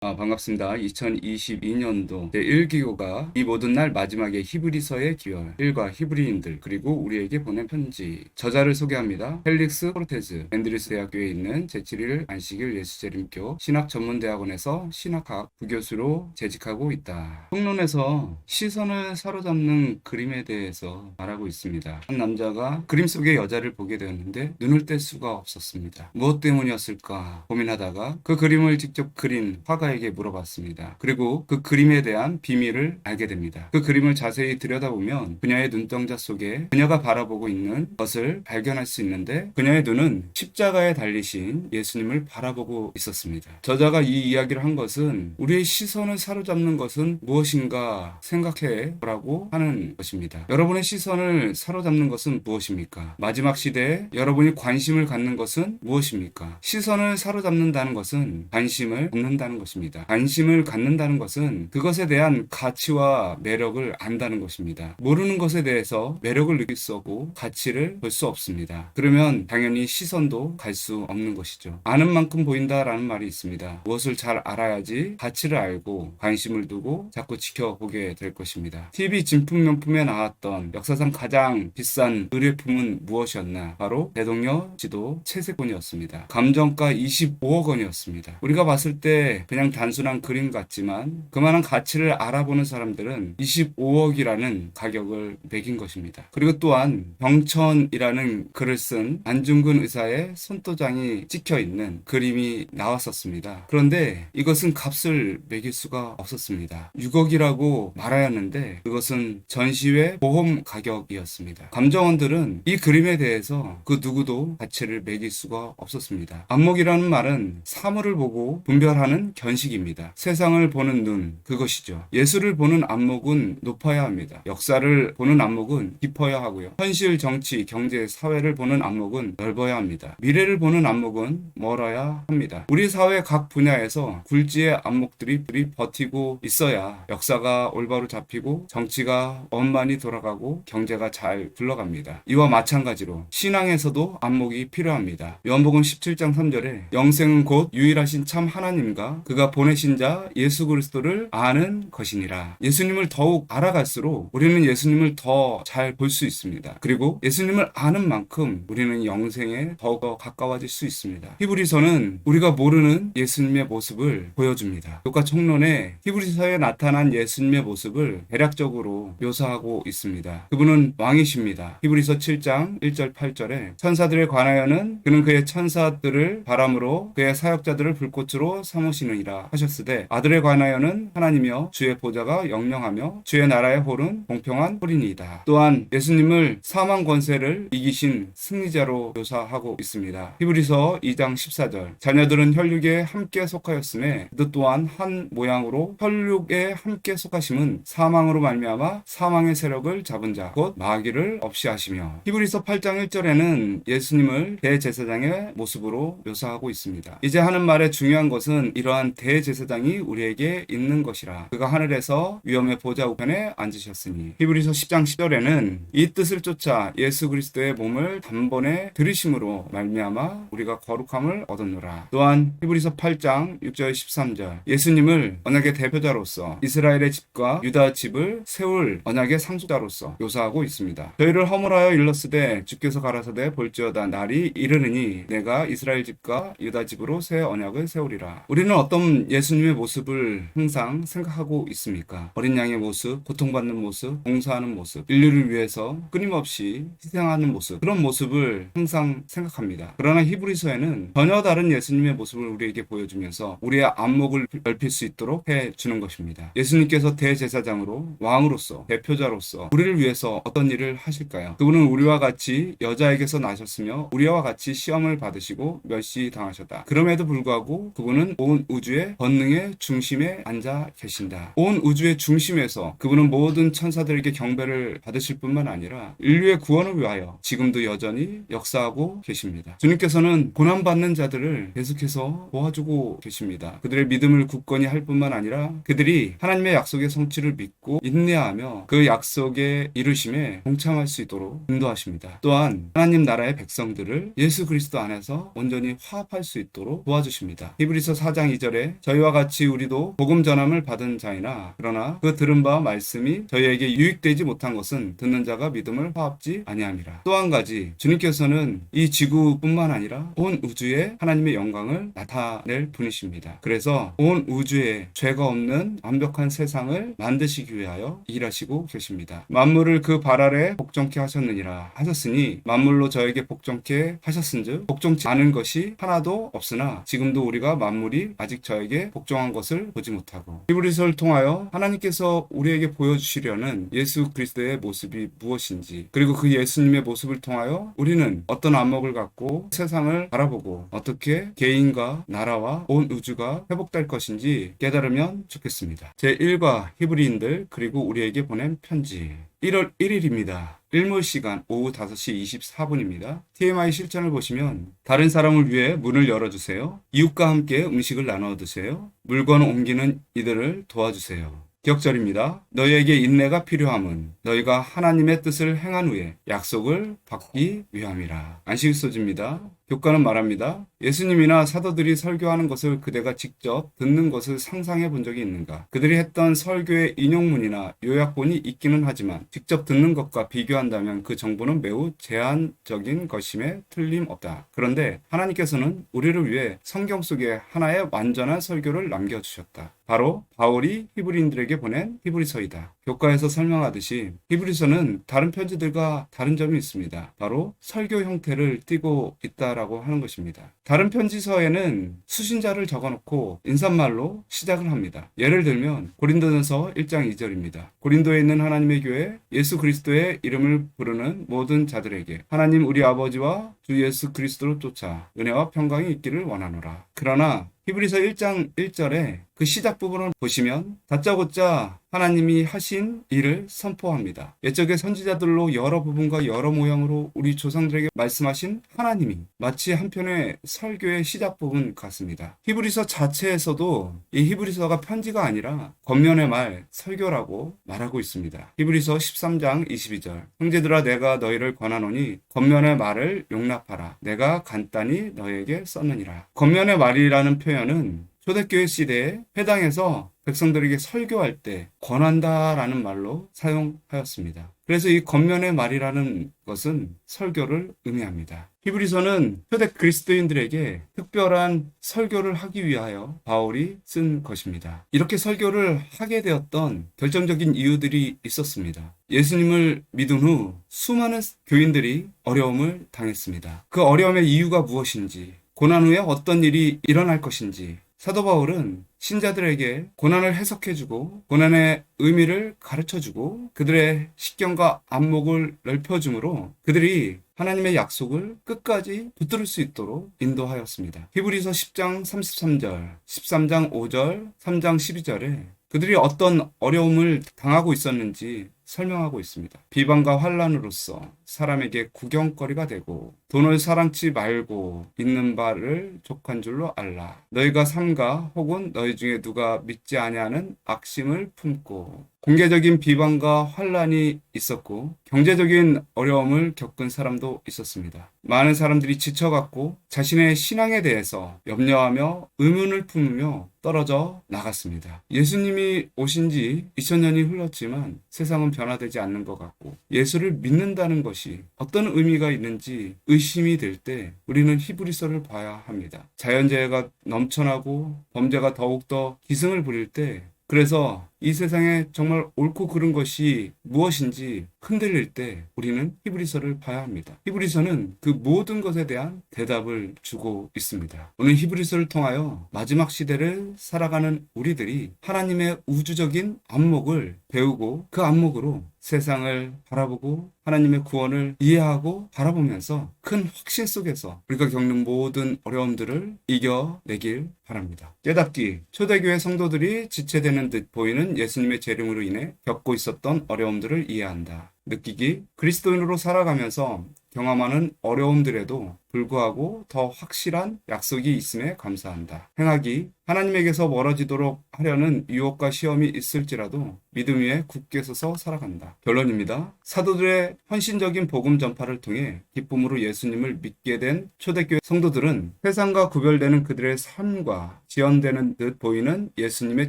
반갑습니다. 2022년도 제1기호가 이 모든 날 마지막에 히브리서의 기원, 일과 히브리인들, 그리고 우리에게 보낸 편지. 저자를 소개합니다. 펠릭스 포르테즈, 앤드리스 대학교에 있는 제7일 안식일 예수재림교 신학전문대학원에서 신학학 부교수로 재직하고 있다. 평론에서 시선을 사로잡는 그림에 대해서 말하고 있습니다. 한 남자가 그림 속의 여자를 보게 되었는데 눈을 뗄 수가 없었습니다. 무엇 때문이었을까 고민하다가 그 그림을 직접 그린 화가에게 물어봤습니다. 그리고 그 그림에 대한 비밀을 알게 됩니다. 그 그림을 자세히 들여다보면 그녀의 눈동자 속에 그녀가 바라보고 있는 것을 발견할 수 있는데, 그녀의 눈은 십자가에 달리신 예수님을 바라보고 있었습니다. 저자가 이 이야기를 한 것은 우리의 시선을 사로잡는 것은 무엇인가 생각해 보라고 하는 것입니다. 여러분의 시선을 사로잡는 것은 무엇입니까? 마지막 시대에 여러분이 관심을 갖는 것은 무엇입니까? 시선을 사로잡는다는 것은 관심을 갖는다는 것입니다. 관심을 갖는다는 것은 그것에 대한 가치와 매력을 안다는 것입니다. 모르는 것에 대해서 매력을 느낄 수 없고 가치를 볼 수 없습니다. 그러면 당연히 시선도 갈 수 없는 것이죠. 아는 만큼 보인다라는 말이 있습니다. 무엇을 잘 알아야지 가치를 알고 관심을 두고 자꾸 지켜보게 될 것입니다. TV 진품명품에 나왔던 역사상 가장 비싼 의뢰품은 무엇이었나? 바로 대동여 지도 채색본이었습니다. 감정가 25억 원이었습니다. 우리가 봤을 때 그냥 단순한 그림 같지만 그만한 가치를 알아보는 사람들은 25억이라는 가격을 매긴 것입니다. 그리고 또한 병천이라는 글을 쓴 안중근 의사의 손도장이 찍혀 있는 그림이 나왔었습니다. 그런데 이것은 값을 매길 수가 없었습니다. 6억이라고 말하였는데 그것은 전시회 보험 가격이었습니다. 감정원들은 이 그림에 대해서 그 누구도 가치를 매길 수가 없었습니다. 안목이라는 말은 사물을 보고 분별하는 견식입니다. 세상을 보는 눈, 그것이죠. 예수를 보는 안목은 높아야 합니다. 역사를 보는 안목은 깊어야 하고요. 현실, 정치, 경제, 사회를 보는 안목은 넓어야 합니다. 미래를 보는 안목은 멀어야 합니다. 우리 사회 각 분야에서 굴지의 안목들이 버티고 있어야 역사가 올바로 잡히고 정치가 원만히 돌아가고 경제가 잘 굴러갑니다. 이와 마찬가지로 신앙에서도 안목이 필요합니다. 요한복음 17장 3절에 영생은 곧 유일하신 참 하나님과 그가 보내신 자 예수 그리스도를 아는 것이니라. 예수님을 더욱 알아갈수록 우리는 예수님을 더 잘 볼 수 있습니다. 그리고 예수님을 아는 만큼 우리는 영생에 더욱 가까워질 수 있습니다. 히브리서는 우리가 모르는 예수님의 모습을 보여줍니다. 교과 총론에 히브리서에 나타난 예수님의 모습을 대략적으로 묘사하고 있습니다. 그분은 왕이십니다. 히브리서 7장 1절 8절에 천사들에 관하여는 그는 그의 천사들을 바람으로 그의 사역자들을 불꽃으로 삼으시느니라 하셨으되, 아들에 관하여는 하나님이여 주의 보좌가 영영하며 주의 나라의 홀은 공평한 홀이니이다. 또한 예수님을 사망 권세를 이기신 승리자로 묘사하고 있습니다. 히브리서 2장 14절 자녀들은 혈육에 함께 속하였음에 그도 또한 한 모양으로 혈육에 함께 속하심은 사망으로 말미암아 사망의 세력을 잡은 자 곧 마귀를 없이 하시며, 히브리서 8장 1절에는 예수님을 대제사장의 모습으로 묘사하고 있습니다. 이제 하는 말의 중요한 것은 이러한 대제사장이 우리에게 있는 것이라. 그가 하늘에서 위엄의 보좌 우편에 앉으셨으니. 히브리서 10장 10절에는 이 뜻을 쫓아 예수 그리스도의 몸을 단번에 들이심으로 말미암아 우리가 거룩함을 얻었노라. 또한 히브리서 8장 6절 13절 예수님을 언약의 대표자로서 이스라엘의 집과 유다 집을 세울 언약의 상속자로서 묘사하고 있습니다. 저희를 허물하여 일렀으되 주께서 가라사대 볼지어다 날이 이르느니 내가 이스라엘 집과 유다 집으로 새 언약을 세우리라. 우리는 어떤 예수님의 모습을 항상 생각하고 있습니까? 어린 양의 모습, 고통받는 모습, 봉사하는 모습, 인류를 위해서 끊임없이 희생하는 모습, 그런 모습을 항상 생각합니다. 그러나 히브리서에는 전혀 다른 예수님의 모습을 우리에게 보여주면서 우리의 안목을 넓힐 수 있도록 해주는 것입니다. 예수님께서 대제사장으로 왕으로서 대표자로서 우리를 위해서 어떤 일을 하실까요? 그분은 우리와 같이 여자에게서 나셨으며 우리와 같이 시험을 받으시고 멸시당하셨다. 그럼에도 불구하고 그분은 온 우주의 권능의 중심에 앉아 계신다. 온 우주의 중심에서 그분은 모든 천사들에게 경배를 받으실 뿐만 아니라 인류의 구원을 위하여 지금도 여전히 역사하고 계십니다. 주님께서는 고난받는 자들을 계속해서 도와주고 계십니다. 그들의 믿음을 굳건히 할 뿐만 아니라 그들이 하나님의 약속의 성취를 믿고 인내하며 그 약속의 이루심에 동참할 수 있도록 인도하십니다. 또한 하나님 나라의 백성들을 예수 그리스도 안에서 온전히 화합할 수 있도록 도와주십니다. 히브리서 4장 2절에 때문에 저희와 같이 우리도 복음 전함을 받은 자이나 그러나 그 들은 바 말씀이 저희에게 유익되지 못한 것은 듣는 자가 믿음을 화합지 아니함이라. 또 한 가지, 주님께서는 이 지구뿐만 아니라 온 우주에 하나님의 영광을 나타낼 분이십니다. 그래서 온 우주에 죄가 없는 완벽한 세상을 만드시기 위하여 일하시고 계십니다. 만물을 그 발 아래 복종케 하셨느니라 하셨으니 만물로 저에게 복종케 하셨은즉 복종치 않은 것이 하나도 없으나 지금도 우리가 만물이 아직 저에게 복종한 것을 보지 못하고 히브리서를 통하여 하나님께서 우리에게 보여주시려는 예수 그리스도의 모습이 무엇인지 그리고 그 예수님의 모습을 통하여 우리는 어떤 안목을 갖고 세상을 바라보고 어떻게 개인과 나라와 온 우주가 회복될 것인지 깨달으면 좋겠습니다. 제1과 히브리인들 그리고 우리에게 보낸 편지 1월 1일입니다. 일몰 시간 오후 5시 24분입니다. TMI 실천을 보시면 다른 사람을 위해 문을 열어주세요. 이웃과 함께 음식을 나눠 드세요. 물건 옮기는 이들을 도와주세요. 기억절입니다. 너희에게 인내가 필요함은 너희가 하나님의 뜻을 행한 후에 약속을 받기 위함이라. 안식일소지입니다. 교과는 말합니다. 예수님이나 사도들이 설교하는 것을 그대가 직접 듣는 것을 상상해 본 적이 있는가? 그들이 했던 설교의 인용문이나 요약본이 있기는 하지만 직접 듣는 것과 비교한다면 그 정보는 매우 제한적인 것임에 틀림없다. 그런데 하나님께서는 우리를 위해 성경 속에 하나의 완전한 설교를 남겨주셨다. 바로 바울이 히브리인들에게 보낸 히브리서이다. 교과에서 설명하듯이 히브리서는 다른 편지들과 다른 점이 있습니다. 바로 설교 형태를 띠고 있다라고 하는 것입니다. 다른 편지서에는 수신자를 적어놓고 인사말로 시작을 합니다. 예를 들면 고린도전서 1장 2절입니다. 고린도에 있는 하나님의 교회 예수 그리스도의 이름을 부르는 모든 자들에게 하나님 우리 아버지와 주 예수 그리스도로 쫓아 은혜와 평강이 있기를 원하노라. 그러나 히브리서 1장 1절에 그 시작 부분을 보시면 다짜고짜 하나님이 하신 일을 선포합니다. 옛적의 선지자들로 여러 부분과 여러 모양으로 우리 조상들에게 말씀하신 하나님이 마치 한편의 설교의 시작 부분 같습니다. 히브리서 자체에서도 이 히브리서가 편지가 아니라 겉면의 말, 설교라고 말하고 있습니다. 히브리서 13장 22절 형제들아 내가 너희를 권하노니 겉면의 말을 용납하라. 내가 간단히 너희에게 썼느니라. 겉면의 말이라는 표현은 초대교회 시대에 회당에서 백성들에게 설교할 때 권한다라는 말로 사용하였습니다. 그래서 이 겉면의 말이라는 것은 설교를 의미합니다. 히브리서는 초대 그리스도인들에게 특별한 설교를 하기 위하여 바울이 쓴 것입니다. 이렇게 설교를 하게 되었던 결정적인 이유들이 있었습니다. 예수님을 믿은 후 수많은 교인들이 어려움을 당했습니다. 그 어려움의 이유가 무엇인지, 고난 후에 어떤 일이 일어날 것인지 사도 바울은 신자들에게 고난을 해석해주고 고난의 의미를 가르쳐주고 그들의 식견과 안목을 넓혀줌으로 그들이 하나님의 약속을 끝까지 붙들을 수 있도록 인도하였습니다. 히브리서 10장 33절, 13장 5절, 3장 12절에 그들이 어떤 어려움을 당하고 있었는지 설명하고 있습니다. 비방과 환난으로서 사람에게 구경거리가 되고 돈을 사랑치 말고 있는 바를 족한 줄로 알라. 너희가 삼가 혹은 너희 중에 누가 믿지 아니하는 악심을 품고 공개적인 비방과 환난이 있었고 경제적인 어려움을 겪은 사람도 있었습니다. 많은 사람들이 지쳐갔고 자신의 신앙에 대해서 염려하며 의문을 품으며 떨어져 나갔습니다. 예수님이 오신 지 2000년이 흘렀지만 세상은 변화되지 않는 것 같고 예수를 믿는다는 것이 어떤 의미가 있는지 의심이 될 때 우리는 히브리서를 봐야 합니다. 자연재해가 넘쳐나고 범죄가 더욱더 기승을 부릴 때 그래서 이 세상에 정말 옳고 그른 것이 무엇인지 흔들릴 때 우리는 히브리서를 봐야 합니다. 히브리서는 그 모든 것에 대한 대답을 주고 있습니다. 오늘 히브리서를 통하여 마지막 시대를 살아가는 우리들이 하나님의 우주적인 안목을 배우고 그 안목으로 세상을 바라보고 하나님의 구원을 이해하고 바라보면서 큰 확신 속에서 우리가 겪는 모든 어려움들을 이겨내길 바랍니다. 깨닫기, 초대교회 성도들이 지체되는 듯 보이는 예수님의 재림으로 인해 겪고 있었던 어려움들을 이해한다. 느끼기, 그리스도인으로 살아가면서 경험하는 어려움들에도 불구하고 더 확실한 약속이 있음에 감사한다. 행하기, 하나님에게서 멀어지도록 하려는 유혹과 시험이 있을지라도 믿음 위에 굳게 서서 살아간다. 결론입니다. 사도들의 헌신적인 복음 전파를 통해 기쁨으로 예수님을 믿게 된 초대교회 성도들은 세상과 구별되는 그들의 삶과 지연되는 듯 보이는 예수님의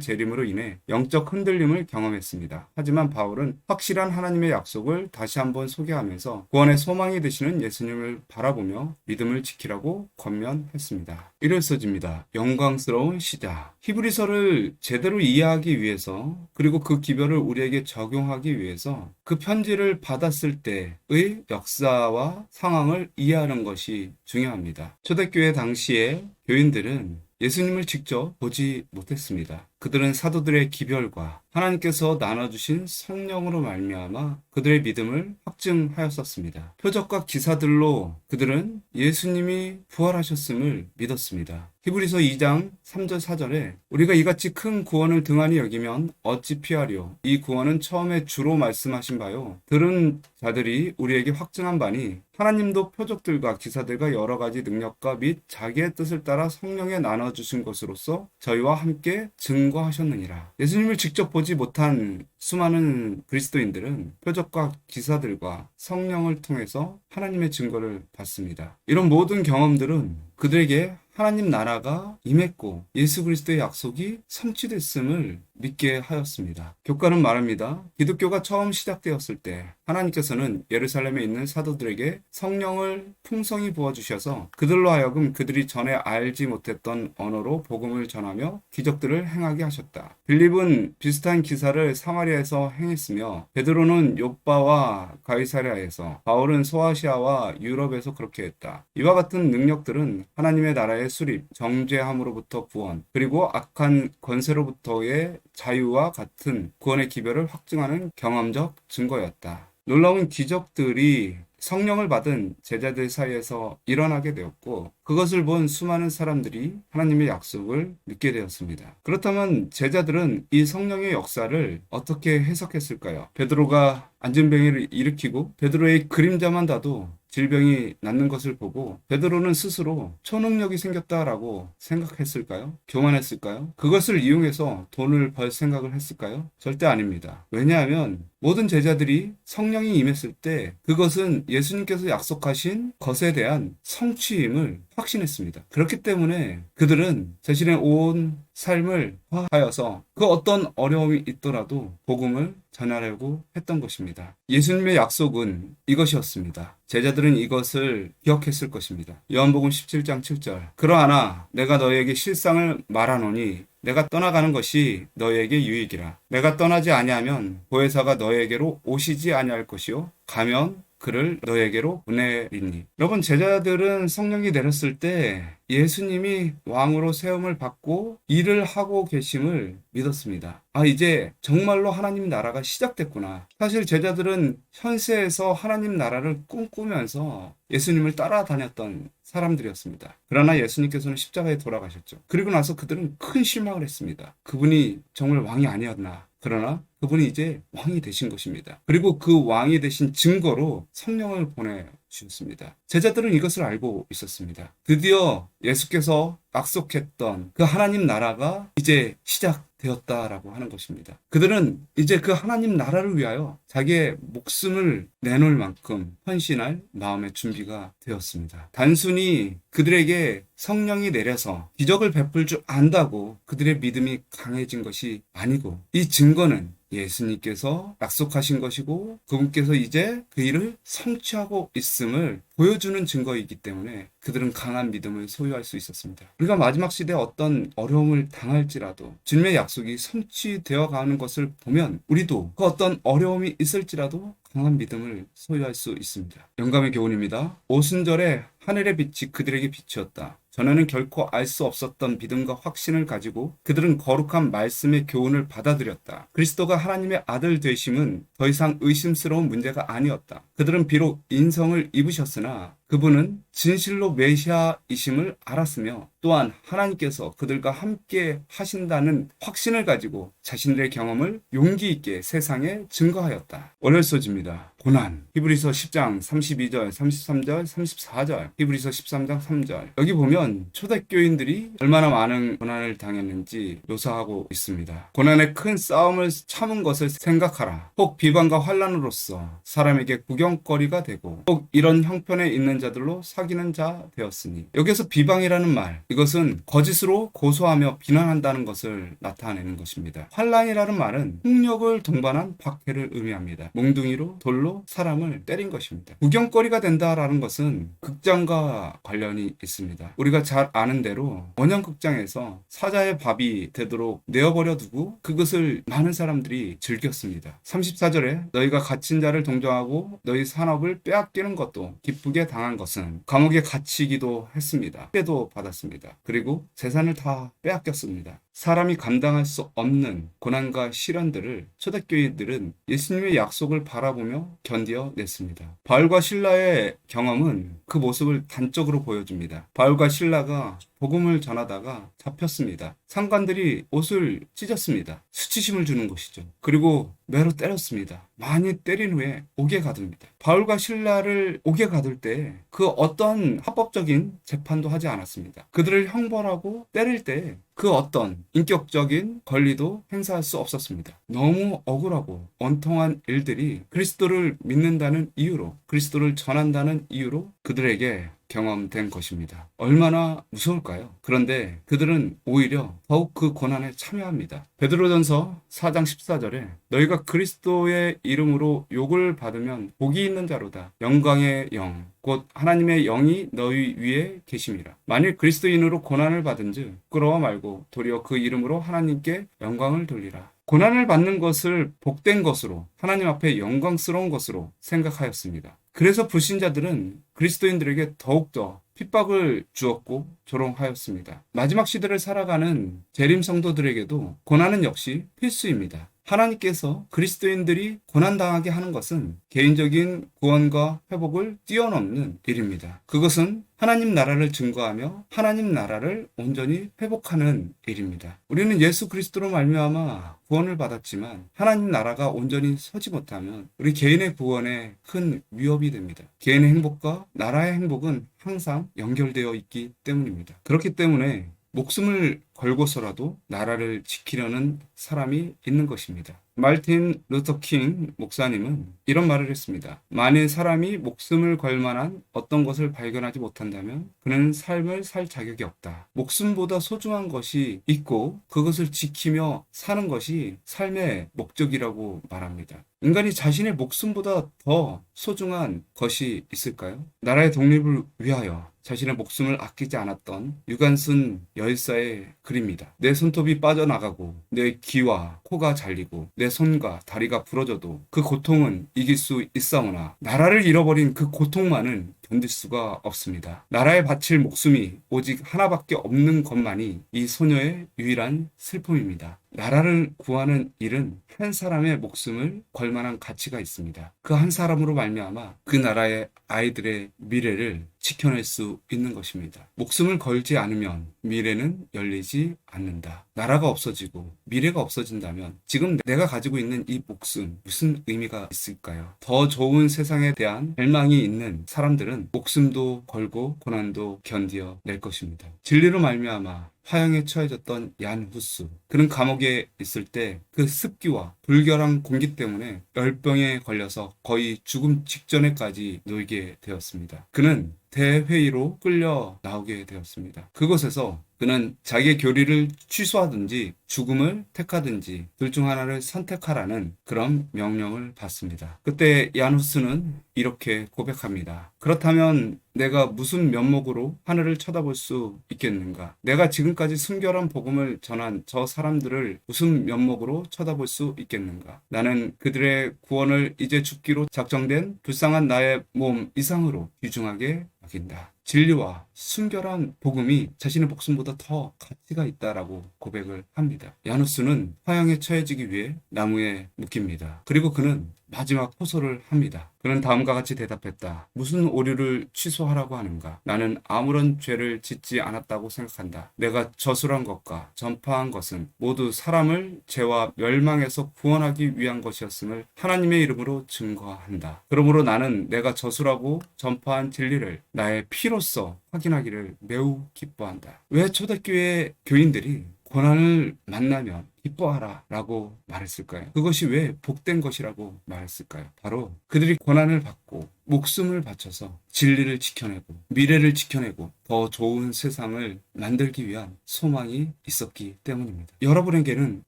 재림으로 인해 영적 흔들림을 경험했습니다. 하지만 바울은 확실한 하나님의 약속을 다시 한번 소개하면서 구원의 소망이 되시는 예수님을 바라보며 믿음을 지키라고 권면했습니다. 1월서지입니다. 영광스러운 시작. 히브리서를 제대로 이해하기 위해서 그리고 그 기별을 우리에게 적용하기 위해서 그 편지를 받았을 때의 역사와 상황을 이해하는 것이 중요합니다. 초대교회 당시의 교인들은 예수님을 직접 보지 못했습니다. 그들은 사도들의 기별과 하나님께서 나눠주신 성령으로 말미암아 그들의 믿음을 확증하였었습니다. 표적과 기사들로 그들은 예수님이 부활하셨음을 믿었습니다. 히브리서 2장 3절 4절에 우리가 이같이 큰 구원을 등한히 여기면 어찌 피하리요. 이 구원은 처음에 주로 말씀하신 바요. 들은 자들이 우리에게 확증한 바니 하나님도 표적들과 기사들과 여러 가지 능력과 및 자기의 뜻을 따라 성령에 나눠주신 것으로서 저희와 함께 증거하셨느니라. 예수님을 직접 보지 못한 수많은 그리스도인들은 표적과 기사들과 성령을 통해서 하나님의 증거를 받습니다. 이런 모든 경험들은 그들에게 하나님 나라가 임했고 예수 그리스도의 약속이 성취됐음을 믿게 하였습니다. 교과는 말합니다. 기독교가 처음 시작되었을 때 하나님께서는 예루살렘에 있는 사도들에게 성령을 풍성히 부어주셔서 그들로 하여금 그들이 전에 알지 못했던 언어로 복음을 전하며 기적들을 행하게 하셨다. 빌립은 비슷한 기사를 사마리아에서 행했으며 베드로는 욥바와 가이사랴에서, 바울은 소아시아와 유럽에서 그렇게 했다. 이와 같은 능력들은 하나님의 나라의 수립, 정죄함으로부터 구원, 그리고 악한 권세로부터의 자유와 같은 구원의 기별을 확증하는 경험적 증거였다. 놀라운 기적들이 성령을 받은 제자들 사이에서 일어나게 되었고 그것을 본 수많은 사람들이 하나님의 약속을 믿게 되었습니다. 그렇다면 제자들은 이 성령의 역사를 어떻게 해석했을까요? 베드로가 안진병을 일으키고 베드로의 그림자만 봐도 질병이 낫는 것을 보고 베드로는 스스로 초능력이 생겼다라고 생각했을까요? 교만했을까요? 그것을 이용해서 돈을 벌 생각을 했을까요? 절대 아닙니다. 왜냐하면 모든 제자들이 성령이 임했을 때 그것은 예수님께서 약속하신 것에 대한 성취임을 확신했습니다. 그렇기 때문에 그들은 자신의 온 삶을 화하여서 그 어떤 어려움이 있더라도 복음을 전하려고 했던 것입니다. 예수님의 약속은 이것이었습니다. 제자들은 이것을 기억했을 것입니다. 요한복음 17장 7절. 그러하나 내가 너희에게 실상을 말하노니 내가 떠나가는 것이 너희에게 유익이라. 내가 떠나지 아니하면 보혜사가 너희에게로 오시지 아니할 것이요 가면 그를 너에게로 보내리니. 여러분, 제자들은 성령이 내렸을 때 예수님이 왕으로 세움을 받고 일을 하고 계심을 믿었습니다. 이제 정말로 하나님 나라가 시작됐구나. 사실 제자들은 현세에서 하나님 나라를 꿈꾸면서 예수님을 따라다녔던 사람들이었습니다. 그러나 예수님께서는 십자가에 돌아가셨죠. 그리고 나서 그들은 큰 실망을 했습니다. 그분이 정말 왕이 아니었나. 그러나 그분이 이제 왕이 되신 것입니다. 그리고 그 왕이 되신 증거로 성령을 보내주셨습니다. 제자들은 이것을 알고 있었습니다. 드디어 예수께서 약속했던 그 하나님 나라가 이제 시작되었다라고 하는 것입니다. 그들은 이제 그 하나님 나라를 위하여 자기의 목숨을 내놓을 만큼 헌신할 마음의 준비가 되었습니다. 단순히 그들에게 성령이 내려서 기적을 베풀 줄 안다고 그들의 믿음이 강해진 것이 아니고 이 증거는 예수님께서 약속하신 것이고 그분께서 이제 그 일을 성취하고 있음을 보여주는 증거이기 때문에 그들은 강한 믿음을 소유할 수 있었습니다. 우리가 마지막 시대에 어떤 어려움을 당할지라도 주님의 약속이 성취되어 가는 것을 보면 우리도 그 어떤 어려움이 있을지라도 강한 믿음을 소유할 수 있습니다. 영감의 교훈입니다. 오순절에 하늘의 빛이 그들에게 비추었다. 전에는 결코 알 수 없었던 믿음과 확신을 가지고 그들은 거룩한 말씀의 교훈을 받아들였다. 그리스도가 하나님의 아들 되심은 더 이상 의심스러운 문제가 아니었다. 그들은 비록 인성을 입으셨으나 그분은 진실로 메시아이심을 알았으며 또한 하나님께서 그들과 함께 하신다는 확신을 가지고 자신들의 경험을 용기 있게 세상에 증거하였다. 월요일 소지입니다. 고난. 히브리서 10장 32절, 33절, 34절, 히브리서 13장 3절. 여기 보면 초대교인들이 얼마나 많은 고난을 당했는지 묘사하고 있습니다. 고난의 큰 싸움을 참은 것을 생각하라. 혹 비방과 환난으로서 사람에게 구경거리가 되고 혹 이런 형편에 있는 자들로 사귀는 자 되었으니. 여기서 비방이라는 말, 이것은 거짓으로 고소하며 비난한다는 것을 나타내는 것입니다. 환난이라는 말은 폭력을 동반한 박해를 의미합니다. 몽둥이로 돌로 사람을 때린 것입니다. 구경거리가 된다라는 것은 극장과 관련이 있습니다. 우리가 잘 아는 대로 원형극장에서 사자의 밥이 되도록 내어버려 두고 그것을 많은 사람들이 즐겼습니다. 34절에 너희가 갇힌 자를 동정하고 너희 산업을 빼앗기는 것도 기쁘게 당한 것은 감옥에 갇히기도 했습니다. 피해도 받았습니다. 그리고 재산을 다 빼앗겼습니다. 사람이 감당할 수 없는 고난과 시련들을 초대교인들은 예수님의 약속을 바라보며 견뎌냈습니다. 바울과 실라의 경험은 그 모습을 단적으로 보여줍니다. 바울과 실라가 복음을 전하다가 잡혔습니다. 상관들이 옷을 찢었습니다. 수치심을 주는 것이죠. 그리고 매로 때렸습니다. 많이 때린 후에 옥에 가둡니다. 바울과 실라를 옥에 가둘 때 그 어떤 합법적인 재판도 하지 않았습니다. 그들을 형벌하고 때릴 때 그 어떤 인격적인 권리도 행사할 수 없었습니다. 너무 억울하고 원통한 일들이 그리스도를 믿는다는 이유로, 그리스도를 전한다는 이유로 그들에게 경험된 것입니다. 얼마나 무서울까요? 그런데 그들은 오히려 더욱 그 고난에 참여합니다. 베드로전서 4장 14절에 너희가 그리스도의 이름으로 욕을 받으면 복이 있는 자로다. 영광의 영, 곧 하나님의 영이 너희 위에 계심이라. 만일 그리스도인으로 고난을 받은즉 부끄러워 말고 도리어 그 이름으로 하나님께 영광을 돌리라. 고난을 받는 것을 복된 것으로, 하나님 앞에 영광스러운 것으로 생각하였습니다. 그래서 불신자들은 그리스도인들에게 더욱더 핍박을 주었고 조롱하였습니다. 마지막 시대를 살아가는 재림 성도들에게도 고난은 역시 필수입니다. 하나님께서 그리스도인들이 고난당하게 하는 것은 개인적인 구원과 회복을 뛰어넘는 일입니다. 그것은 하나님 나라를 증거하며 하나님 나라를 온전히 회복하는 일입니다. 우리는 예수 그리스도로 말미암아 구원을 받았지만 하나님 나라가 온전히 서지 못하면 우리 개인의 구원에 큰 위협이 됩니다. 개인의 행복과 나라의 행복은 항상 연결되어 있기 때문입니다. 그렇기 때문에 목숨을 걸고서라도 나라를 지키려는 사람이 있는 것입니다. 말틴 루터 킹 목사님은 이런 말을 했습니다. 만일 사람이 목숨을 걸 만한 어떤 것을 발견하지 못한다면 그는 삶을 살 자격이 없다. 목숨보다 소중한 것이 있고 그것을 지키며 사는 것이 삶의 목적이라고 말합니다. 인간이 자신의 목숨보다 더 소중한 것이 있을까요? 나라의 독립을 위하여 자신의 목숨을 아끼지 않았던 유관순 열사의 글입니다. 내 손톱이 빠져나가고 내 귀와 코가 잘리고 내 손과 다리가 부러져도 그 고통은 이길 수 있사오나 나라를 잃어버린 그 고통만은 견딜 수가 없습니다. 나라에 바칠 목숨이 오직 하나밖에 없는 것만이 이 소녀의 유일한 슬픔입니다. 나라를 구하는 일은 한 사람의 목숨을 걸 만한 가치가 있습니다. 그 한 사람으로 말미암아 그 나라의 아이들의 미래를 지켜낼 수 있는 것입니다. 목숨을 걸지 않으면 미래는 열리지 않는다. 나라가 없어지고 미래가 없어진다면 지금 내가 가지고 있는 이 목숨 무슨 의미가 있을까요? 더 좋은 세상에 대한 갈망이 있는 사람들은 목숨도 걸고 고난도 견디어 낼 것입니다. 진리로 말미암아 화형에 처해졌던 얀 후스. 그는 감옥에 있을 때 그 습기와 불결한 공기 때문에 열병에 걸려서 거의 죽음 직전에까지 놓이게 되었습니다. 그는 대회의로 끌려 나오게 되었습니다. 그곳에서 그는 자기의 교리를 취소하든지 죽음을 택하든지 둘 중 하나를 선택하라는 그런 명령을 받습니다. 그때 야누스는 이렇게 고백합니다. 그렇다면 내가 무슨 면목으로 하늘을 쳐다볼 수 있겠는가? 내가 지금까지 순결한 복음을 전한 저 사람들을 무슨 면목으로 쳐다볼 수 있겠는가? 나는 그들의 구원을 이제 죽기로 작정된 불쌍한 나의 몸 이상으로 귀중하게 여긴다. 진리와 순결한 복음이 자신의 목숨보다 더 가치가 있다라고 고백을 합니다. 야누스는 화형에 처해지기 위해 나무에 묶입니다. 그리고 그는 마지막 호소를 합니다. 그는 다음과 같이 대답했다. 무슨 오류를 취소하라고 하는가? 나는 아무런 죄를 짓지 않았다고 생각한다. 내가 저술한 것과 전파한 것은 모두 사람을 죄와 멸망에서 구원하기 위한 것이었음을 하나님의 이름으로 증거한다. 그러므로 나는 내가 저술하고 전파한 진리를 나의 피로써 확인하기를 매우 기뻐한다. 왜 초대교회 교인들이 고난을 만나면 기뻐하라 라고 말했을까요? 그것이 왜 복된 것이라고 말했을까요? 바로 그들이 고난을 받고 목숨을 바쳐서 진리를 지켜내고 미래를 지켜내고 더 좋은 세상을 만들기 위한 소망이 있었기 때문입니다. 여러분에게는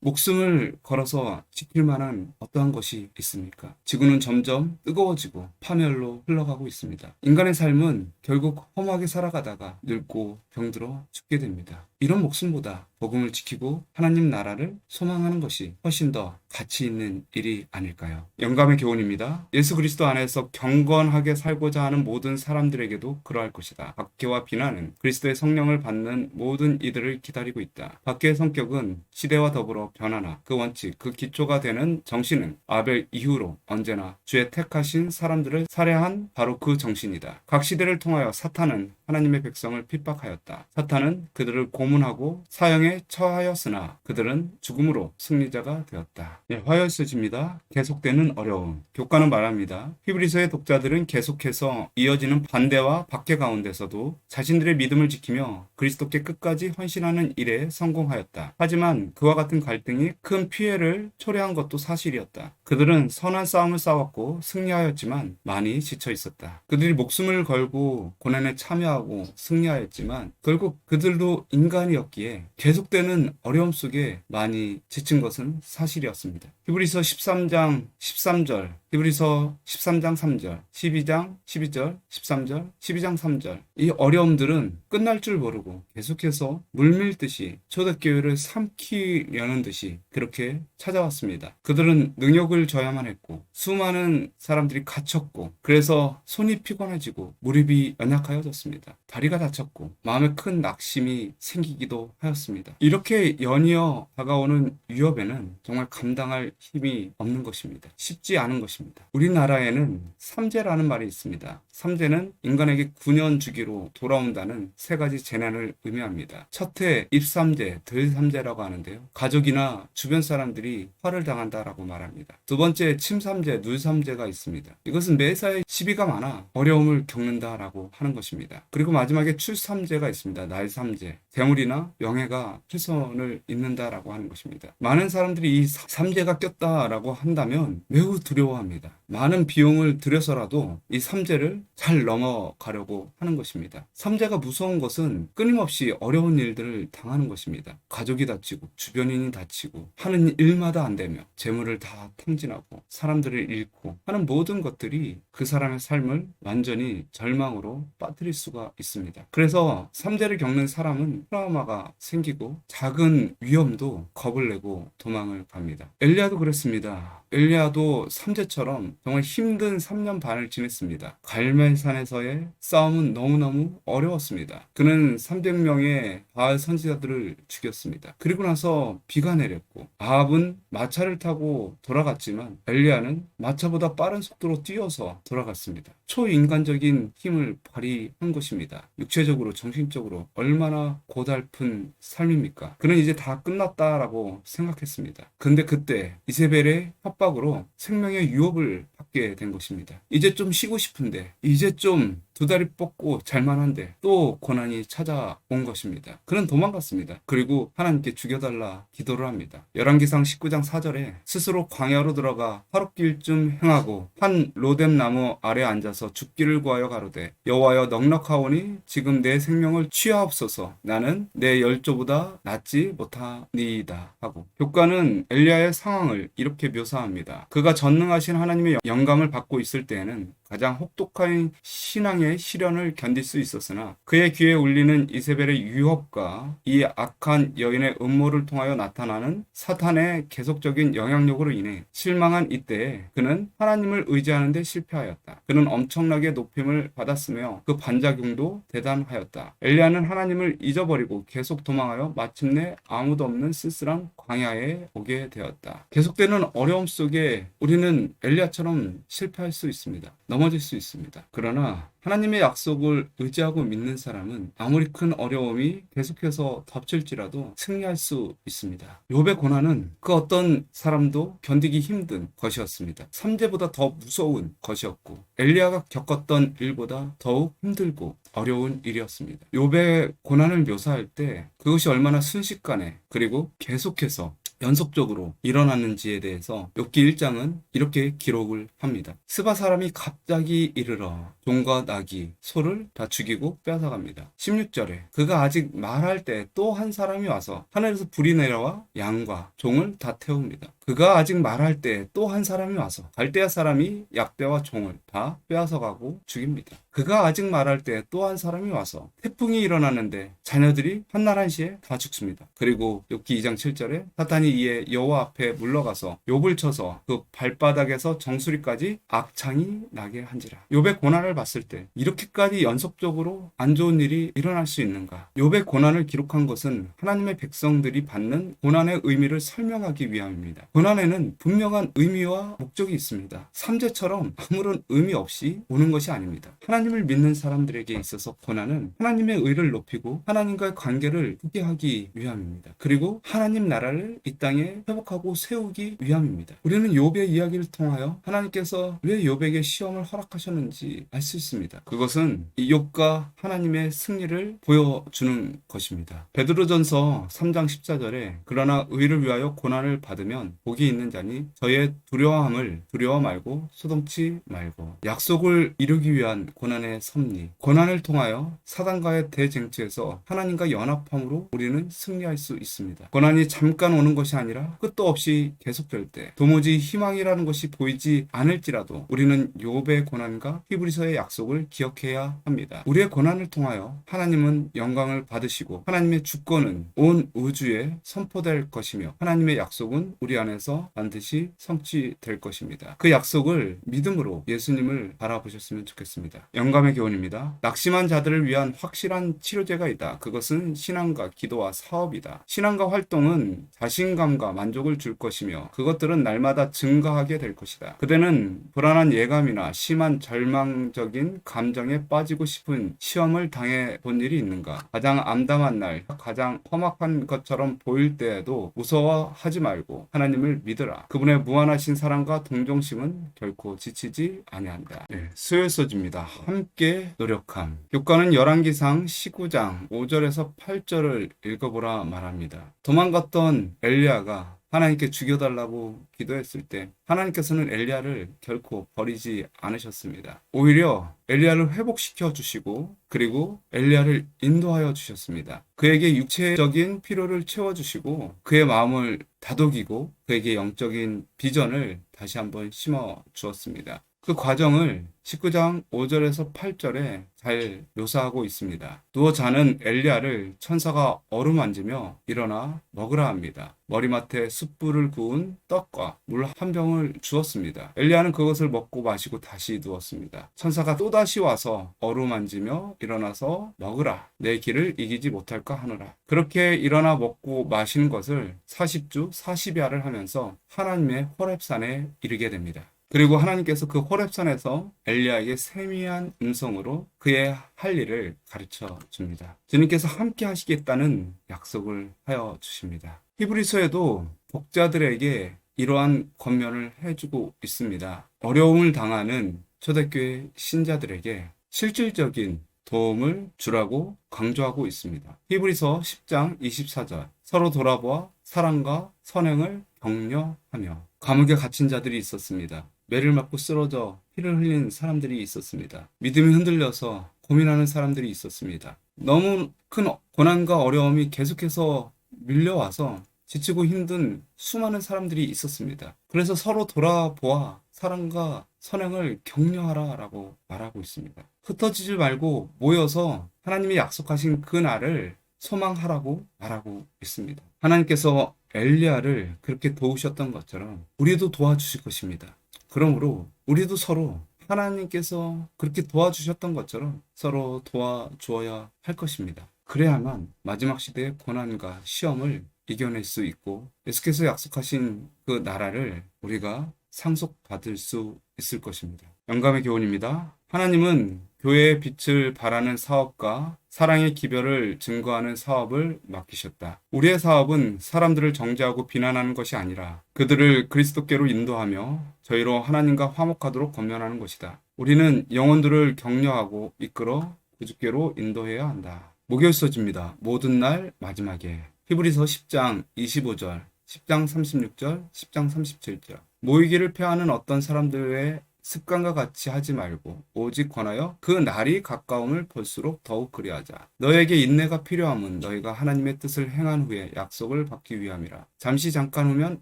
목숨을 걸어서 지킬 만한 어떠한 것이 있습니까? 지구는 점점 뜨거워지고 파멸로 흘러가고 있습니다. 인간의 삶은 결국 험하게 살아가다가 늙고 병들어 죽게 됩니다. 이런 목숨보다 복음을 지키고 하나님 나라를 소망하는 것이 훨씬 더 가치 있는 일이 아닐까요? 영감의 교훈입니다. 예수 그리스도 안에서 경건하게 살고자 하는 모든 사람들에게도 그러할 것이다. 박해와 비난은 그리스도의 성령을 받는 모든 이들을 기다리고 있다. 박해의 성격은 시대와 더불어 변하나 그 원칙, 그 기초가 되는 정신은 아벨 이후로 언제나 주의 택하신 사람들을 살해한 바로 그 정신이다. 각 시대를 통하여 사탄은 하나님의 백성을 핍박하였다. 사탄은 그들을 고문하고 사형에 처하였으나 그들은 죽음으로 승리자가 되었다. 화요일서집니다. 계속되는 어려움. 교과는 말합니다. 히브리서의 독자들은 계속해서 이어지는 반대와 박해 가운데서도 자신들의 믿음을 지키며 그리스도께 끝까지 헌신하는 일에 성공하였다. 하지만 그와 같은 갈등이 큰 피해를 초래한 것도 사실이었다. 그들은 선한 싸움을 싸웠고 승리하였지만 많이 지쳐 있었다. 그들이 목숨을 걸고 고난에 참여하고 승리하였지만 결국 그들도 인간이었기에 계속되는 어려움 속에 많이 지친 것은 사실이었습니다. 히브리서 13장 13절, 히브리서 13장 3절, 12장 12절, 13절, 12장 3절. 이 어려움들은 끝날 줄 모르고 계속해서 물밀듯이 초대교회를 삼키려는 듯이 그렇게 찾아왔습니다. 그들은 능욕을 져야만 했고 수많은 사람들이 갇혔고 그래서 손이 피곤해지고 무릎이 연약하여졌습니다. 다리가 다쳤고 마음에 큰 낙심이 생기기도 하였습니다. 이렇게 연이어 다가오는 위협에는 정말 감당할 힘이 없는 것입니다. 쉽지 않은 것입니다. 우리나라에는 삼재라는 말이 있습니다. 삼재는 인간에게 9년 주기로 돌아온다는 세 가지 재난을 의미합니다. 첫해 입삼재, 들삼재라고 하는데요. 가족이나 주변 사람들이 화를 당한다라고 말합니다. 두 번째 침삼재, 누삼재가 있습니다. 이것은 매사에 시비가 많아 어려움을 겪는다라고 하는 것입니다. 그리고 마지막에 출삼재가 있습니다. 날삼재, 재물이나 명예가 훼손을 입는다라고 하는 것입니다. 많은 사람들이 이 삼재가 꼈다라고 한다면 매우 두려워합니다. 많은 비용을 들여서라도 이 삼재를 잘 넘어가려고 하는 것입니다. 삼재가 무서운 것은 끊임없이 어려운 일들을 당하는 것입니다. 가족이 다치고 주변인이 다치고 하는 일마다 안 되며 재물을 다 탕진하고 사람들을 잃고 하는 모든 것들이 그 사람의 삶을 완전히 절망으로 빠뜨릴 수가 있습니다. 그래서 삼재를 겪는 사람은 트라우마가 생기고 작은 위험도 겁을 내고 도망을 갑니다. 엘리야도 그랬습니다. 엘리야도 삼재처럼 정말 힘든 3년 반을 지냈습니다. 갈멜산에서의 싸움은 너무너무 어려웠습니다. 그는 300명의 바알 선지자들을 죽였습니다. 그리고 나서 비가 내렸고 아합은 마차를 타고 돌아갔지만 엘리야는 마차보다 빠른 속도로 뛰어서 돌아갔습니다. 초인간적인 힘을 발휘한 것입니다. 육체적으로 정신적으로 얼마나 고달픈 삶입니까? 그는 이제 다 끝났다라고 생각했습니다. 근데 그때 이세벨의 협박으로 생명의 유업을 받게 된 것입니다. 이제 좀 쉬고 싶은데 이제 좀 두 다리 뻗고 잘만한데 또 고난이 찾아온 것입니다. 그는 도망갔습니다. 그리고 하나님께 죽여달라 기도를 합니다. 열왕기상 19장 4절에 스스로 광야로 들어가 하룻길쯤 행하고 한 로뎀 나무 아래 앉아서 죽기를 구하여 가로되 여호와여 넉넉하오니 지금 내 생명을 취하옵소서 나는 내 열조보다 낫지 못하니이다 하고 교과는 엘리야의 상황을 이렇게 묘사합니다. 그가 전능하신 하나님의 영감을 받고 있을 때에는 가장 혹독한 신앙의 시련을 견딜 수 있었으나 그의 귀에 울리는 이세벨의 유혹과 이 악한 여인의 음모를 통하여 나타나는 사탄의 계속적인 영향력으로 인해 실망한 이때에 그는 하나님을 의지하는 데 실패하였다. 그는 엄청나게 높임을 받았으며 그 반작용도 대단하였다. 엘리야는 하나님을 잊어버리고 계속 도망하여 마침내 아무도 없는 쓸쓸한 광야에 오게 되었다. 계속되는 어려움 속에 우리는 엘리야처럼 실패할 수 있습니다. 넘어질 수 있습니다. 그러나 하나님의 약속을 의지하고 믿는 사람은 아무리 큰 어려움이 계속해서 덮칠지라도 승리할 수 있습니다. 욥의 고난은 그 어떤 사람도 견디기 힘든 것이었습니다. 삼재보다 더 무서운 것이었고 엘리야가 겪었던 일보다 더욱 힘들고 어려운 일이었습니다. 욥의 고난을 묘사할 때 그것이 얼마나 순식간에 그리고 계속해서 연속적으로 일어났는지에 대해서 욥기 1장은 이렇게 기록을 합니다. 스바 사람이 갑자기 이르러 종과 나귀, 소를 다 죽이고 빼앗아갑니다. 16절에 그가 아직 말할 때 또 한 사람이 와서 하늘에서 불이 내려와 양과 종을 다 태웁니다. 그가 아직 말할 때 또 한 사람이 와서 갈대아 사람이 약대와 종을 다 빼앗아가고 죽입니다. 그가 아직 말할 때 또 한 사람이 와서 태풍이 일어나는데 자녀들이 한날 한시에 다 죽습니다. 그리고 욥기 2장 7절에 사탄이 이에 여호와 앞에 물러가서 욥을 쳐서 그 발바닥에서 정수리까지 악창이 나게 한지라. 욥의 고난을 봤을 때 이렇게까지 연속적으로 안 좋은 일이 일어날 수 있는가? 욥의 고난을 기록한 것은 하나님의 백성들이 받는 고난의 의미를 설명하기 위함입니다. 고난에는 분명한 의미와 목적이 있습니다. 삼재처럼 아무런 의미 없이 오는 것이 아닙니다. 하나님을 믿는 사람들에게 있어서 고난은 하나님의 의를 높이고 하나님과의 관계를 굳게 하기 위함입니다. 그리고 하나님 나라를 이 땅에 회복하고 세우기 위함입니다. 우리는 욥의 이야기를 통하여 하나님께서 왜 욥에게 시험을 허락하셨는지 알 수 있습니다. 그것은 이 욥과 하나님의 승리를 보여주는 것입니다. 베드로전서 3장 14절에 그러나 의를 위하여 고난을 받으면 복이 있는 자니 저의 두려워함을 두려워 말고 소동치 말고. 약속을 이루기 위한 고난의 섭리, 고난을 통하여 사단과의 대쟁투에서 하나님과 연합함으로 우리는 승리할 수 있습니다. 고난이 잠깐 오는 것이 아니라 끝도 없이 계속될 때 도무지 희망이라는 것이 보이지 않을지라도 우리는 욥의 고난과 히브리서의 약속을 기억해야 합니다. 우리의 고난을 통하여 하나님은 영광을 받으시고 하나님의 주권은 온 우주에 선포될 것이며 하나님의 약속은 우리 안에서 반드시 성취될 것입니다. 그 약속을 믿음으로 예수님을 바라보셨으면 좋겠습니다. 영감의 교훈입니다. 낙심한 자들을 위한 확실한 치료제가 있다. 그것은 신앙과 기도와 사업이다. 신앙과 활동은 자신감과 만족을 줄 것이며 그것들은 날마다 증가하게 될 것이다. 그대는 불안한 예감이나 심한 절망적인 감정에 빠지고 싶은 시험을 당해 본 일이 있는가? 가장 암담한 날, 가장 험악한 것처럼 보일 때에도 무서워하지 말고 하나님을 믿으라. 그분의 무한하신 사랑과 동정심은 결코 지치지 아니한다. 수요일 소지입니다. 함께 노력함. 교과는 열왕기상 19장 5절에서 8절을 읽어보라 말합니다. 도망갔던 엘리야가 하나님께 죽여달라고 기도했을 때 하나님께서는 엘리야를 결코 버리지 않으셨습니다. 오히려 엘리야를 회복시켜 주시고 그리고 엘리야를 인도하여 주셨습니다. 그에게 육체적인 필요를 채워주시고 그의 마음을 다독이고 그에게 영적인 비전을 다시 한번 심어 주었습니다. 그 과정을 19장 5절에서 8절에 잘 묘사하고 있습니다. 누워 자는 엘리야를 천사가 어루만지며 일어나 먹으라 합니다. 머리맡에 숯불을 구운 떡과 물 한 병을 주었습니다. 엘리야는 그것을 먹고 마시고 다시 누웠습니다. 천사가 또다시 와서 어루만지며 일어나서 먹으라. 내 길을 이기지 못할까 하노라. 그렇게 일어나 먹고 마신 것을 40주 40야를 하면서 하나님의 호렙산에 이르게 됩니다. 그리고 하나님께서 그 호렙산에서 엘리야에게 세미한 음성으로 그의 할 일을 가르쳐 줍니다. 주님께서 함께 하시겠다는 약속을 하여 주십니다. 히브리서에도 독자들에게 이러한 권면을 해주고 있습니다. 어려움을 당하는 초대교회 신자들에게 실질적인 도움을 주라고 강조하고 있습니다. 히브리서 10장 24절 서로 돌아보아 사랑과 선행을 격려하며. 감옥에 갇힌 자들이 있었습니다. 매를 맞고 쓰러져 피를 흘린 사람들이 있었습니다. 믿음이 흔들려서 고민하는 사람들이 있었습니다. 너무 큰 고난과 어려움이 계속해서 밀려와서 지치고 힘든 수많은 사람들이 있었습니다. 그래서 서로 돌아보아 사랑과 선행을 격려하라 라고 말하고 있습니다. 흩어지지 말고 모여서 하나님이 약속하신 그 날을 소망하라고 말하고 있습니다. 하나님께서 엘리야를 그렇게 도우셨던 것처럼 우리도 도와주실 것입니다. 그러므로 우리도 서로 하나님께서 그렇게 도와주셨던 것처럼 서로 도와주어야 할 것입니다. 그래야만 마지막 시대의 고난과 시험을 이겨낼 수 있고 예수께서 약속하신 그 나라를 우리가 상속받을 수 있을 것입니다. 영감의 교훈입니다. 하나님은 교회의 빛을 발하는 사업과 사랑의 기별을 증거하는 사업을 맡기셨다. 우리의 사업은 사람들을 정죄하고 비난하는 것이 아니라 그들을 그리스도께로 인도하며 저희로 하나님과 화목하도록 권면하는 것이다. 우리는 영혼들을 격려하고 이끌어 구주께로 인도해야 한다. 목요일서지입니다. 모든 날 마지막에 히브리서 10장 25절, 10장 36절, 10장 37절. 모이기를 폐하는 어떤 사람들의 습관과 같이 하지 말고 오직 권하여 그 날이 가까움을 볼수록 더욱 그리하자. 너에게 인내가 필요함은 너희가 하나님의 뜻을 행한 후에 약속을 받기 위함이라. 잠시 잠깐 후면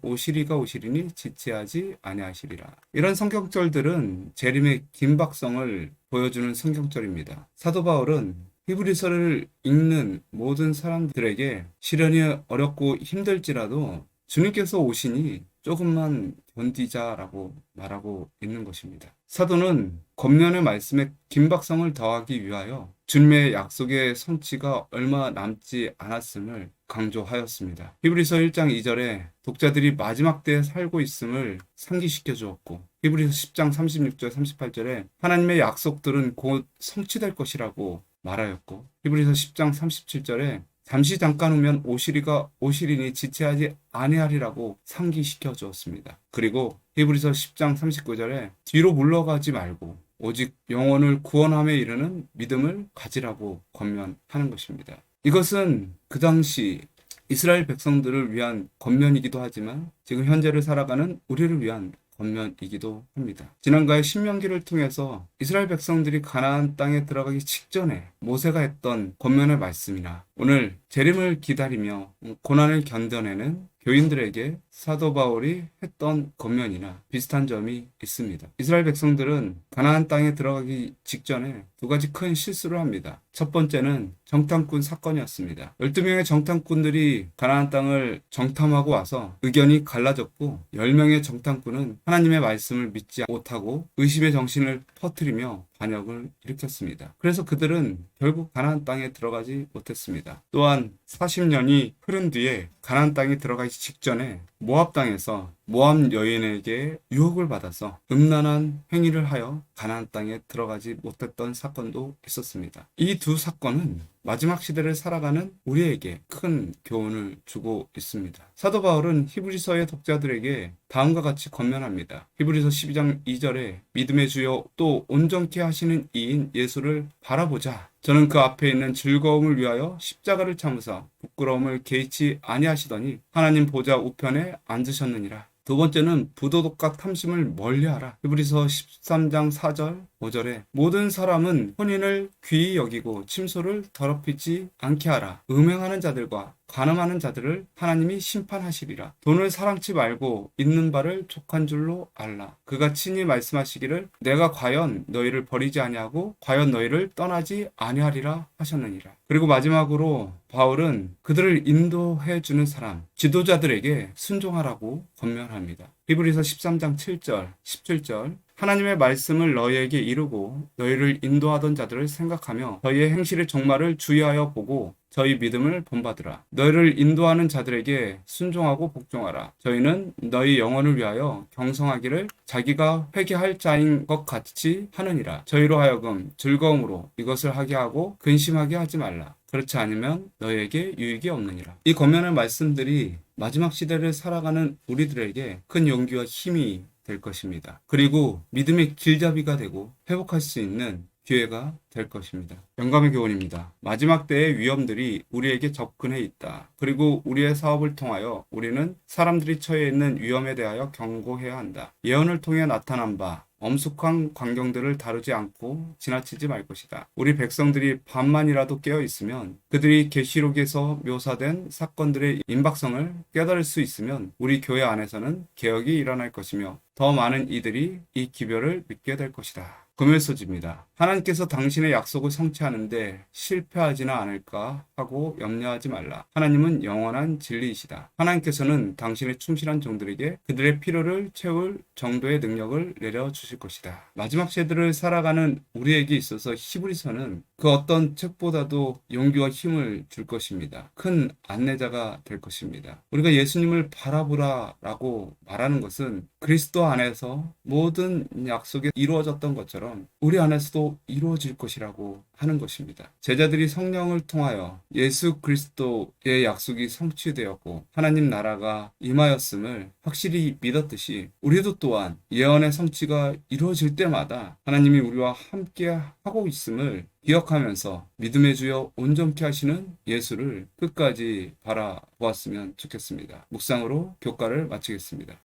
오시리가 오시리니 지체하지 아니하시리라. 이런 성경절들은 재림의 긴박성을 보여주는 성경절입니다. 사도 바울은 히브리서를 읽는 모든 사람들에게 시련이 어렵고 힘들지라도 주님께서 오시니 조금만 견디자라고 말하고 있는 것입니다. 사도는 겉면의 말씀에 긴박성을 더하기 위하여 주님의 약속의 성취가 얼마 남지 않았음을 강조하였습니다. 히브리서 1장 2절에 독자들이 마지막 때에 살고 있음을 상기시켜 주었고 히브리서 10장 36절 38절에 하나님의 약속들은 곧 성취될 것이라고 말하였고 히브리서 10장 37절에 잠시 잠깐 후면 오시리가 오시리니 지체하지 아니하리라고 상기시켜 주었습니다. 그리고 히브리서 10장 39절에 뒤로 물러가지 말고 오직 영혼을 구원함에 이르는 믿음을 가지라고 권면하는 것입니다. 이것은 그 당시 이스라엘 백성들을 위한 권면이기도 하지만 지금 현재를 살아가는 우리를 위한 권면이기도 합니다. 지난가의 신명기를 통해서 이스라엘 백성들이 가나안 땅에 들어가기 직전에 모세가 했던 권면의 말씀이나 오늘 재림을 기다리며 고난을 견뎌내는 교인들에게 사도 바울이 했던 권면이나 비슷한 점이 있습니다. 이스라엘 백성들은 가나안 땅에 들어가기 직전에 두 가지 큰 실수를 합니다. 첫 번째는 정탐꾼 사건이었습니다. 12명의 정탐꾼들이 가나안 땅을 정탐하고 와서 의견이 갈라졌고 10명의 정탐꾼은 하나님의 말씀을 믿지 못하고 의심의 정신을 퍼뜨리며 반역을 일으켰습니다. 그래서 그들은 결국 가나안 땅에 들어가지 못했습니다. 또한 40년이 흐른 뒤에 가나안 땅에 들어가기 직전에 모압 땅에서 모압 여인에게 유혹을 받아서 음란한 행위를 하여 가나안 땅에 들어가지 못했던 사건도 있었습니다. 이 두 사건은 마지막 시대를 살아가는 우리에게 큰 교훈을 주고 있습니다. 사도 바울은 히브리서의 독자들에게 다음과 같이 권면합니다. 히브리서 12장 2절에 믿음의 주여 또 온전케 하시는 이인 예수를 바라보자. 저는 그 앞에 있는 즐거움을 위하여 십자가를 참으사 부끄러움을 개의치 아니하시더니 하나님 보좌 우편에 앉으셨느니라. 두 번째는 부도덕과 탐심을 멀리하라. 히브리서 13장 4절 5절에 모든 사람은 혼인을 귀히 여기고 침소를 더럽히지 않게 하라. 음행하는 자들과 간음하는 자들을 하나님이 심판하시리라. 돈을 사랑치 말고 있는 바를 족한 줄로 알라. 그가 친히 말씀하시기를 내가 과연 너희를 버리지 아니하고 과연 너희를 떠나지 아니하리라 하셨느니라. 그리고 마지막으로 바울은 그들을 인도해 주는 사람, 지도자들에게 순종하라고 권면합니다. 히브리서 13장 7절, 17절 하나님의 말씀을 너희에게 이루고 너희를 인도하던 자들을 생각하며 너희의 행실의 종말을 주의하여 보고 저희 믿음을 본받으라. 너희를 인도하는 자들에게 순종하고 복종하라. 저희는 너희 영혼을 위하여 경성하기를 자기가 회개할 자인 것 같이 하느니라. 저희로 하여금 즐거움으로 이것을 하게 하고 근심하게 하지 말라. 그렇지 않으면 너희에게 유익이 없느니라. 이 권면의 말씀들이 마지막 시대를 살아가는 우리들에게 큰 용기와 힘이 될 것입니다. 그리고 믿음의 길잡이가 되고 회복할 수 있는 기회가 될 것입니다. 영감의 교훈입니다. 마지막 때의 위험들이 우리에게 접근해 있다. 그리고 우리의 사업을 통하여 우리는 사람들이 처해 있는 위험에 대하여 경고해야 한다. 예언을 통해 나타난 바 엄숙한 광경들을 다루지 않고 지나치지 말 것이다. 우리 백성들이 반만이라도 깨어 있으면, 그들이 계시록에서 묘사된 사건들의 임박성을 깨달을 수 있으면 우리 교회 안에서는 개혁이 일어날 것이며 더 많은 이들이 이 기별을 믿게 될 것이다. 금요소지입니다. 하나님께서 당신의 약속을 성취하는데 실패하지는 않을까 하고 염려하지 말라. 하나님은 영원한 진리이시다. 하나님께서는 당신의 충실한 종들에게 그들의 필요를 채울 정도의 능력을 내려주실 것이다. 마지막 세대를 살아가는 우리에게 있어서 히브리서는 그 어떤 책보다도 용기와 힘을 줄 것입니다. 큰 안내자가 될 것입니다. 우리가 예수님을 바라보라라고 말하는 것은 그리스도 안에서 모든 약속이 이루어졌던 것처럼 우리 안에서도 이루어질 것이라고 하는 것입니다. 제자들이 성령을 통하여 예수 그리스도의 약속이 성취되었고 하나님 나라가 임하였음을 확실히 믿었듯이 우리도 또한 예언의 성취가 이루어질 때마다 하나님이 우리와 함께 하고 있음을 기억하면서 믿음의 주여 온전케 하시는 예수를 끝까지 바라보았으면 좋겠습니다. 묵상으로 교과를 마치겠습니다.